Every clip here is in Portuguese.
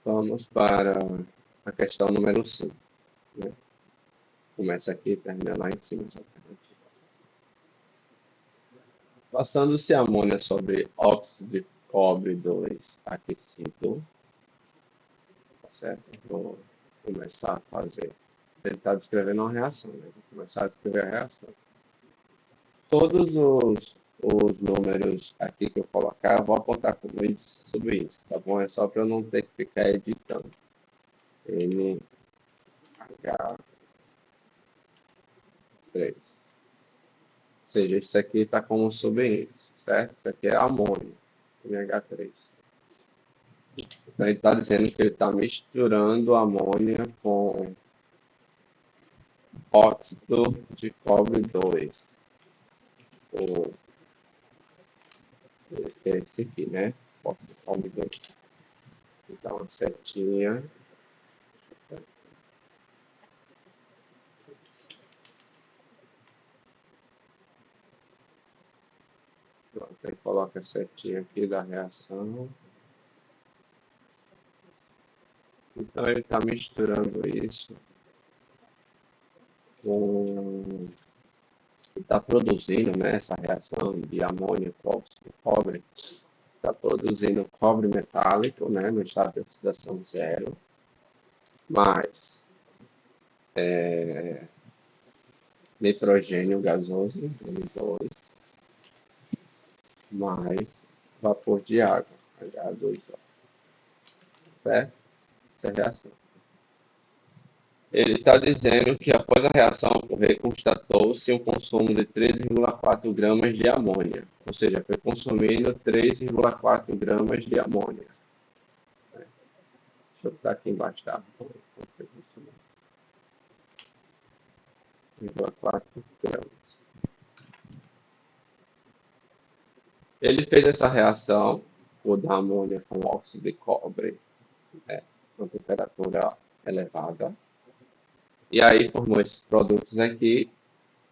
Vamos para a questão número 5. Né? Começa aqui e termina lá em cima essa alternativa. Passando-se amônia sobre óxido de cobre 2 aquecido, tá certo? Vou começar a fazer. Ele está descrevendo uma reação, né? Vou começar a descrever a reação. Todos os números aqui que eu colocar, eu vou apontar como isso, sobre isso, tá bom? É só para eu não ter que ficar editando. NH3. Ou seja, isso aqui está como subíndice, certo? Isso aqui é amônio, NH3. Então, ele está dizendo que ele está misturando amônia com óxido de cobre 2. É esse aqui, né? Óxido de cobre 2. Então, a setinha. Pronto, aí coloca a setinha aqui da reação. Então, ele está misturando isso com... Está produzindo, né, essa reação de amônia com óxido de cobre. Está produzindo cobre metálico, né, no estado de oxidação zero, mais nitrogênio gasoso, N2, mais vapor de água, H2O, certo? Essa é a reação. Ele está dizendo que após a reação ocorrer, constatou-se um consumo de 3,4 gramas de amônia, ou seja, foi consumido 3,4 gramas de amônia. Deixa eu botar aqui embaixo, tá? 3,4 gramas. Ele fez essa reação, o da amônia com óxido de cobre, com temperatura elevada, e aí formou esses produtos aqui,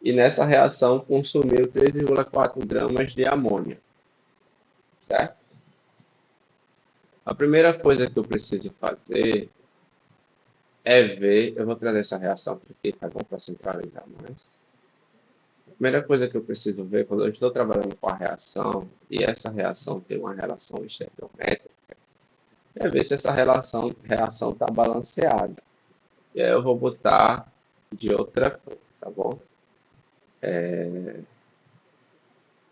e nessa reação consumiu 3,4 gramas de amônia, certo? A primeira coisa que eu preciso fazer é ver, eu vou trazer essa reação aqui, tá bom, para centralizar mais. A primeira coisa que eu preciso ver quando eu estou trabalhando com a reação, e essa reação tem uma relação estequiométrica, é ver se essa reação está balanceada. E aí eu vou botar de outra cor, tá bom?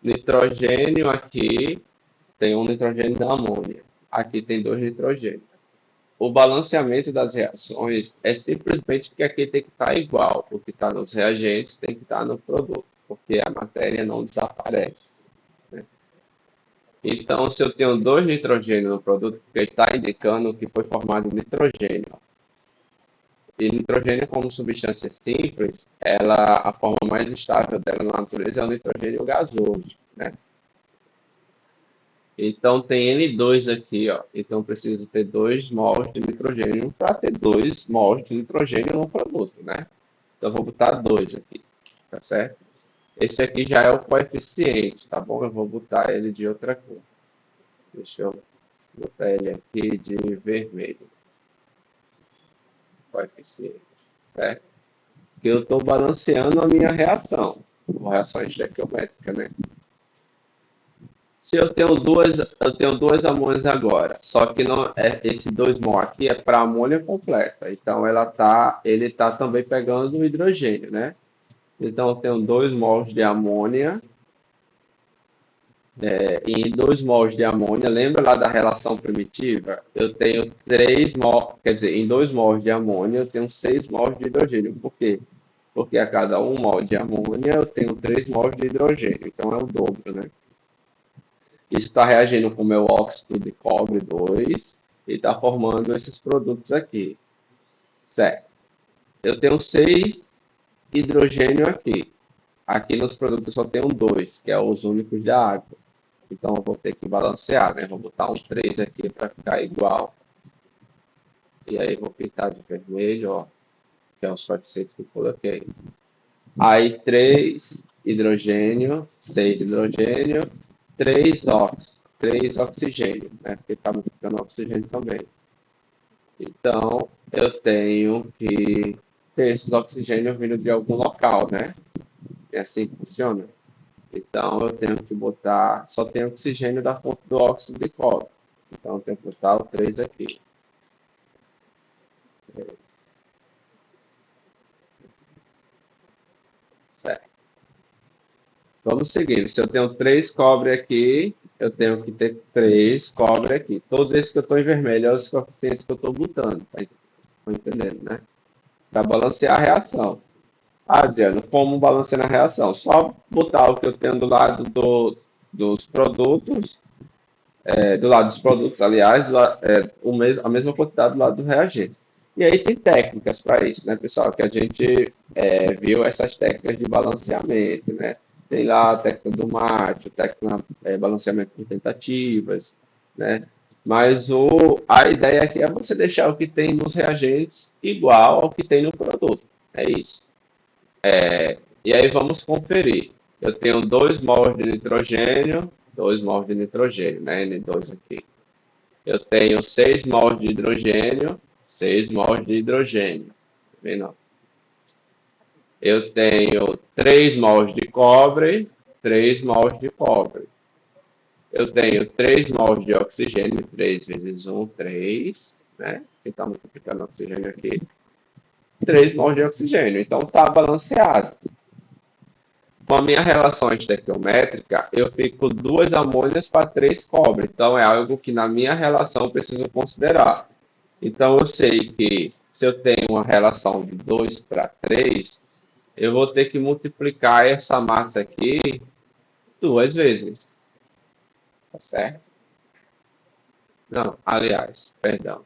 Nitrogênio aqui, tem um nitrogênio da amônia. Aqui tem 2 nitrogênios. O balanceamento das reações é simplesmente que aqui tem que estar igual. O que está nos reagentes tem que estar no produto, porque a matéria não desaparece. Né? Então, se eu tenho 2 nitrogênios no produto, porque está indicando que foi formado nitrogênio. E nitrogênio, como substância simples, a forma mais estável dela na natureza é o nitrogênio gasoso, né? Então, tem N2 aqui, ó. Então, preciso ter 2 mols de nitrogênio para ter 2 mols de nitrogênio no produto, né? Então, vou botar 2 aqui, tá certo? Esse aqui já é o coeficiente, tá bom? Eu vou botar ele de outra cor. Deixa eu botar ele aqui de vermelho. Coeficiente, certo? Porque eu estou balanceando a minha reação. Reação estequiométrica, né? Se eu tenho duas amônias agora, só que não é esse 2 mol aqui é para amônia completa. Então ele está também pegando o hidrogênio, né? Então eu tenho 2 mols de amônia e 2 mols de amônia. Lembra lá da relação primitiva? Eu tenho 3 mols, quer dizer, em 2 mols de amônia eu tenho 6 mols de hidrogênio. Por quê? Porque a cada 1 mol de amônia eu tenho 3 mols de hidrogênio. Então é o dobro, né? Isso está reagindo com o meu óxido de cobre 2 e está formando esses produtos aqui. Certo. Eu tenho 6 hidrogênio aqui. Aqui nos produtos eu só tenho 2, que é os únicos da água. Então eu vou ter que balancear, né? Vou botar um 3 aqui para ficar igual. E aí vou pintar de vermelho, ó. Que é os coeficientes que eu coloquei. Aí 3 hidrogênio, 6 hidrogênio, 3 oxigênio, né? Porque está ficando oxigênio também. Então, eu tenho que ter esses oxigênios vindo de algum local, né? É assim que funciona. Então, eu tenho que botar, só tem oxigênio da fonte do óxido de cobre. Então, eu tenho que botar o 3 aqui. Certo. Vamos seguir. Se eu tenho 3 cobre aqui, eu tenho que ter 3 cobre aqui. Todos esses que eu estou em vermelho são os coeficientes que eu estou botando. Tá entendendo, né? Para balancear a reação. Ah, Adriano, como balancear a reação? Só botar o que eu tenho do lado dos produtos, do lado dos produtos, aliás, a mesma quantidade do lado do reagente. E aí tem técnicas para isso, né, pessoal? Que a gente viu essas técnicas de balanceamento, né? Tem lá a técnica do mate, a técnica balanceamento por tentativas, né? Mas a ideia aqui é você deixar o que tem nos reagentes igual ao que tem no produto. É isso. E aí vamos conferir. Eu tenho 2 mols de nitrogênio, 2 mols de nitrogênio, né? N2 aqui. Eu tenho 6 mols de hidrogênio, 6 mols de hidrogênio. Tá vendo? Eu tenho 3 mols de cobre, 3 mols de cobre. Eu tenho 3 mols de oxigênio, 3 vezes 1, 3, né? Então, multiplicando o oxigênio aqui. 3 mols de oxigênio. Então, está balanceado. Com a minha relação estequiométrica, eu fico 2 amônias para 3 cobre. Então, é algo que na minha relação eu preciso considerar. Então, eu sei que se eu tenho uma relação de 2 para 3, eu vou ter que multiplicar essa massa aqui 2 vezes. Tá certo? Não, aliás, perdão.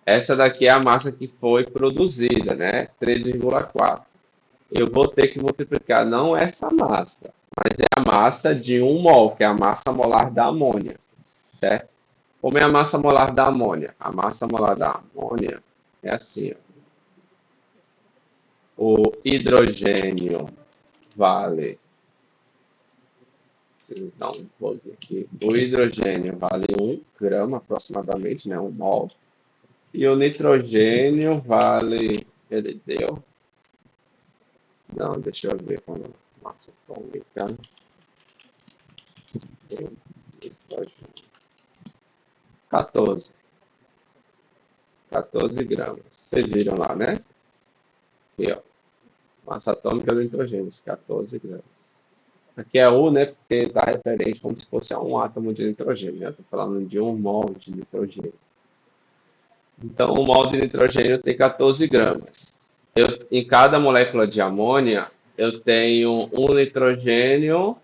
Essa daqui é a massa que foi produzida, né? 3,4. Eu vou ter que multiplicar não essa massa, mas é a massa de 1 mol, que é a massa molar da amônia, certo? Como é a massa molar da amônia? A massa molar da amônia é assim, ó. O hidrogênio vale, preciso dar um plug aqui. O hidrogênio vale 1 grama aproximadamente, né? 1 mol. E o nitrogênio vale, ele deu, não, deixa eu ver como massa atômica. Nitrogênio. 14. 14 gramas. Vocês viram lá, né? Aqui, ó. Massa atômica do nitrogênio, 14 gramas. Aqui é U, né? Porque está referente como se fosse a um átomo de nitrogênio, né? Estou falando de 1 mol de nitrogênio. Então, 1 mol de nitrogênio tem 14 gramas. Em cada molécula de amônia, eu tenho 1 nitrogênio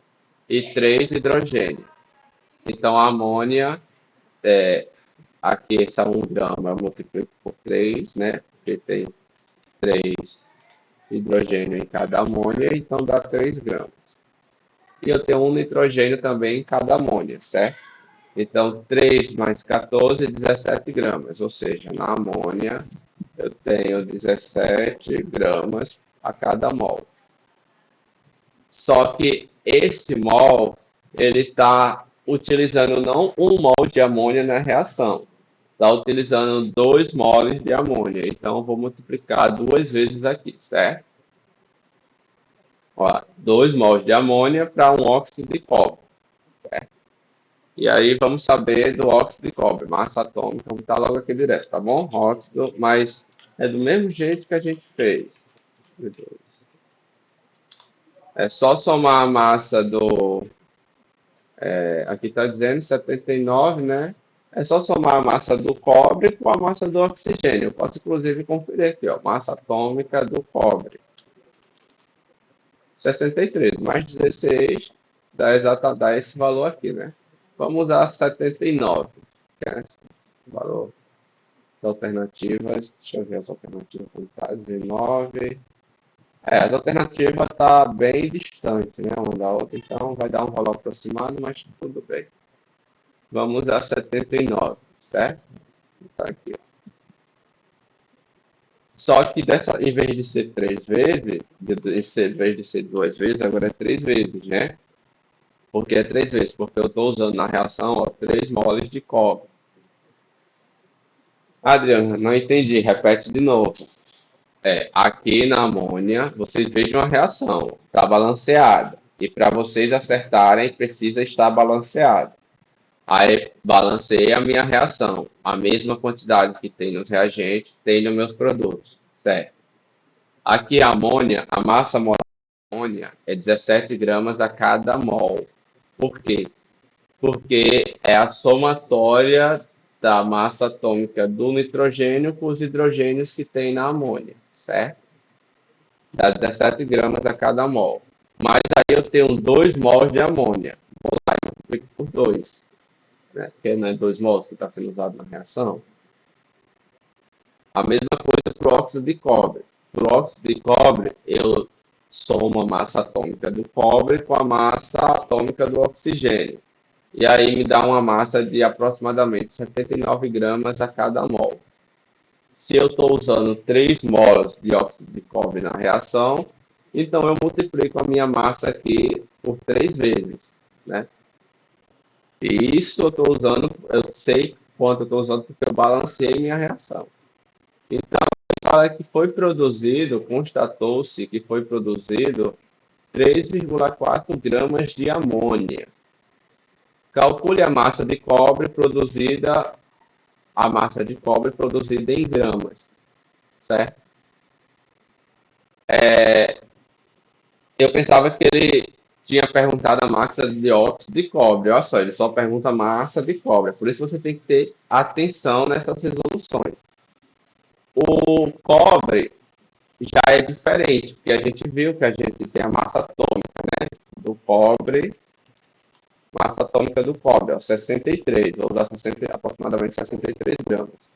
e 3 hidrogênio. Então, a amônia, aqui essa 1 grama eu multiplico por 3, né? Porque tem 3 hidrogênio em cada amônia, então dá 3 gramas. E eu tenho 1 nitrogênio também em cada amônia, certo? Então, 3 mais 14, 17 gramas. Ou seja, na amônia, eu tenho 17 gramas a cada mol. Só que esse mol, ele está utilizando não 1 mol de amônia na reação. Está utilizando 2 moles de amônia. Então, eu vou multiplicar 2 vezes aqui, certo? Ó, 2 mols de amônia para 1 óxido de cobre, certo? E aí vamos saber do óxido de cobre, massa atômica, vamos estar logo aqui direto, tá bom? Óxido, mas é do mesmo jeito que a gente fez. É só somar a massa do... aqui está dizendo 79, né? É só somar a massa do cobre com a massa do oxigênio. Eu posso, inclusive, conferir aqui, ó, massa atômica do cobre. 63, mais 16, dá esse valor aqui, né? Vamos usar 79, que é esse valor das alternativas. Deixa eu ver as alternativas como está, 19. As alternativas tá bem distante, né, uma da outra, então vai dar um valor aproximado, mas tudo bem. Vamos a 79, certo? Tá aqui, ó. Só que em vez de ser 3 vezes, em vez de ser 2 vezes, agora é 3 vezes, né? Por que é 3 vezes? Porque eu estou usando na reação, ó, 3 moles de cobre. Adriano, não entendi. Repete de novo. Aqui na amônia, vocês vejam a reação. Está balanceada. E para vocês acertarem, precisa estar balanceado. Aí balanceei a minha reação. A mesma quantidade que tem nos reagentes, tem nos meus produtos. Certo? Aqui a amônia, a massa molar da amônia é 17 gramas a cada mol. Por quê? Porque é a somatória da massa atômica do nitrogênio com os hidrogênios que tem na amônia, certo? Dá 17 gramas a cada mol. Mas aí eu tenho 2 mols de amônia. Vou lá e multiplico por 2, né? Porque não é 2 mols que está sendo usado na reação. A mesma coisa para o óxido de cobre. Para o óxido de cobre, eu somo a massa atômica do cobre com a massa atômica do oxigênio. E aí me dá uma massa de aproximadamente 79 gramas a cada mol. Se eu estou usando 3 mols de óxido de cobre na reação, então eu multiplico a minha massa aqui por 3 vezes, né? E isso eu estou usando, eu sei quanto eu estou usando porque eu balanceei minha reação. Então, ele fala que foi produzido, constatou-se que foi produzido 3,4 gramas de amônia. Calcule a massa de cobre produzida em gramas, certo? Eu pensava que ele tinha perguntado a massa de óxido de cobre. Olha só, ele só pergunta a massa de cobre. Por isso você tem que ter atenção nessas resoluções. O cobre já é diferente, porque a gente viu que a gente tem a massa atômica, né, do cobre, massa atômica do cobre, ó, 63, vou usar aproximadamente 63 gramas.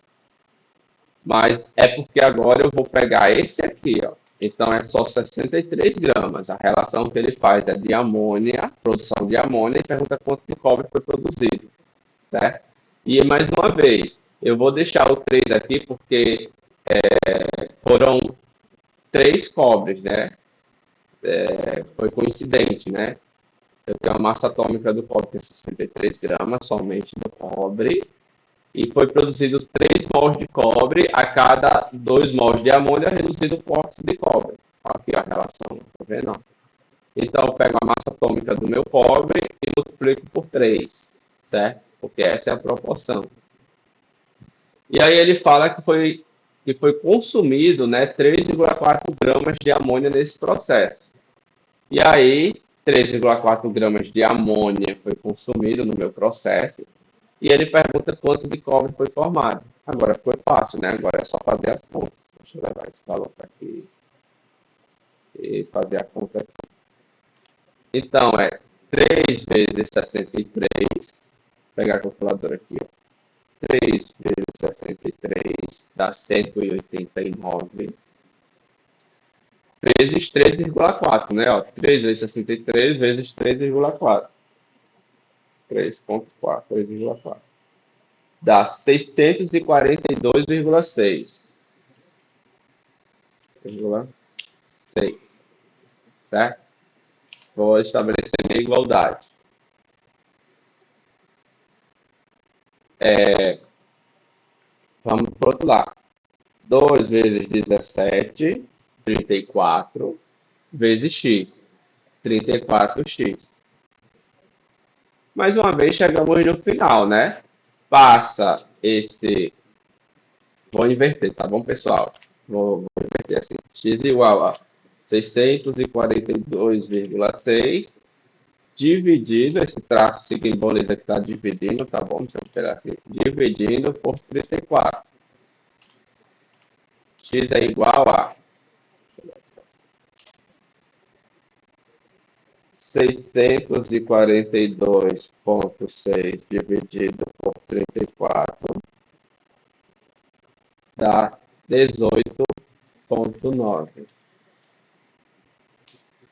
Mas é porque agora eu vou pegar esse aqui, ó. Então é só 63 gramas. A relação que ele faz é de amônia, produção de amônia, e pergunta quanto de cobre foi produzido, certo? E mais uma vez, eu vou deixar o 3 aqui porque foram 3 cobres, né? Foi coincidente, né? Eu tenho a massa atômica do cobre que é 63 gramas, somente do cobre, e foi produzido 3 mols de cobre a cada 2 mols de amônia reduzido por óxido de cobre. Aqui a relação, tá vendo? Então eu pego a massa atômica do meu cobre e multiplico por 3, certo? Porque essa é a proporção. E aí ele fala que foi consumido, né, 3,4 gramas de amônia nesse processo. E aí 3,4 gramas de amônia foi consumido no meu processo. E ele pergunta quanto de cobre foi formado. Agora ficou fácil, né? Agora é só fazer as contas. Deixa eu levar esse valor para aqui e fazer a conta aqui. Então, 3 vezes 63. Vou pegar a calculadora aqui, ó. 3 vezes 63 dá 189. Vezes 3,4, né? Ó, 3 vezes 63 vezes 3,4. 3,4, 3,4. Dá 642,6. 6. Certo? Vou estabelecer minha igualdade. Vamos para o outro lado. 2 vezes 17, 34, vezes x. 34x. Mais uma vez, chegamos no final, né? Passa esse... Vou inverter, tá bom, pessoal? Vou inverter assim. X igual a 642,6 dividido, esse traço simboliza que está dividindo, tá bom? Deixa eu pegar assim. Dividindo por 34. X é igual a 642,6 dividido por 34 dá 18,9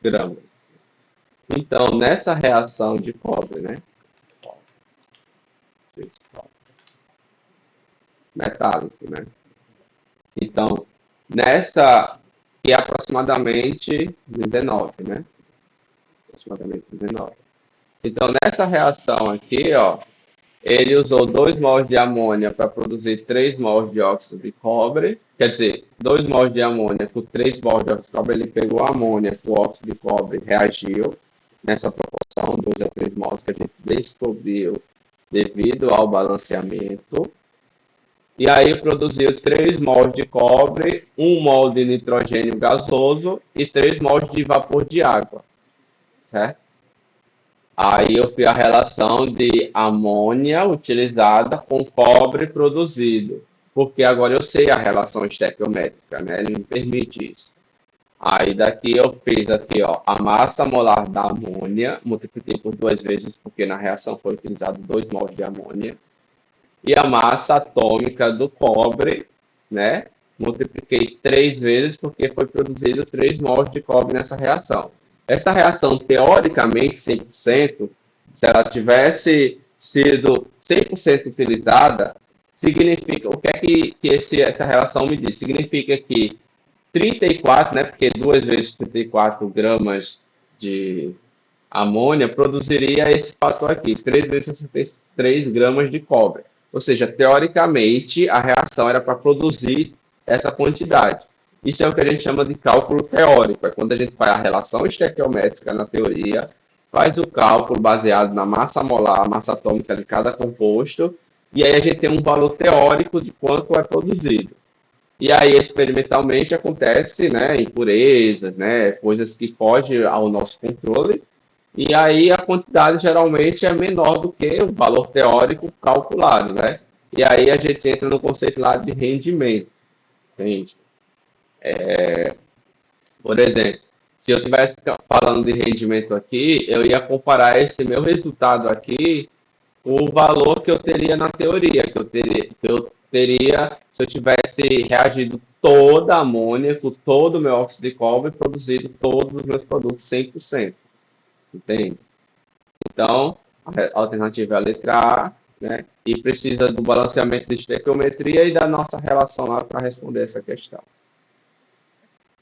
gramas. Então, nessa reação de cobre, né? Metálico, né? Então, nessa, que é aproximadamente 19, né? Aproximadamente 19. Então, nessa reação aqui, ó, Ele usou 2 mols de amônia para produzir 3 mols de óxido de cobre. Quer dizer, 2 mols de amônia com 3 mols de óxido de cobre. Ele pegou a amônia com o óxido de cobre, reagiu nessa proporção, 2 a 3 mols que a gente descobriu devido ao balanceamento. E aí produziu 3 mols de cobre, 1 mol de nitrogênio gasoso e 3 mols de vapor de água, certo? Aí eu fiz a relação de amônia utilizada com cobre produzido, porque agora eu sei a relação estequiométrica, né? Ele me permite isso. Aí daqui eu fiz aqui, ó, a massa molar da amônia, multipliquei por 2 vezes, porque na reação foi utilizado 2 mols de amônia, e a massa atômica do cobre, né? Multipliquei 3 vezes, porque foi produzido 3 mols de cobre nessa reação. Essa reação, teoricamente, 100%, se ela tivesse sido 100% utilizada, significa, o que é que essa relação me diz? Significa que 34, né, porque 2 vezes 34 gramas de amônia produziria esse fator aqui, 3 vezes 63 gramas de cobre. Ou seja, teoricamente, a reação era para produzir essa quantidade. Isso é o que a gente chama de cálculo teórico. É quando a gente faz a relação estequiométrica na teoria, faz o cálculo baseado na massa molar, massa atômica de cada composto, e aí a gente tem um valor teórico de quanto é produzido. E aí, experimentalmente, acontece, né, impurezas, né, coisas que fogem ao nosso controle, e aí a quantidade geralmente é menor do que o valor teórico calculado, né? E aí a gente entra no conceito lá de rendimento, entende? Por exemplo, se eu estivesse falando de rendimento aqui, eu ia comparar esse meu resultado aqui com o valor que eu teria na teoria, que eu teria se eu tivesse reagido toda a amônia com todo o meu óxido de cobre e produzido todos os meus produtos 100%, entende? Então, a alternativa é a letra A, né? E precisa do balanceamento de estequiometria e da nossa relação lá para responder essa questão.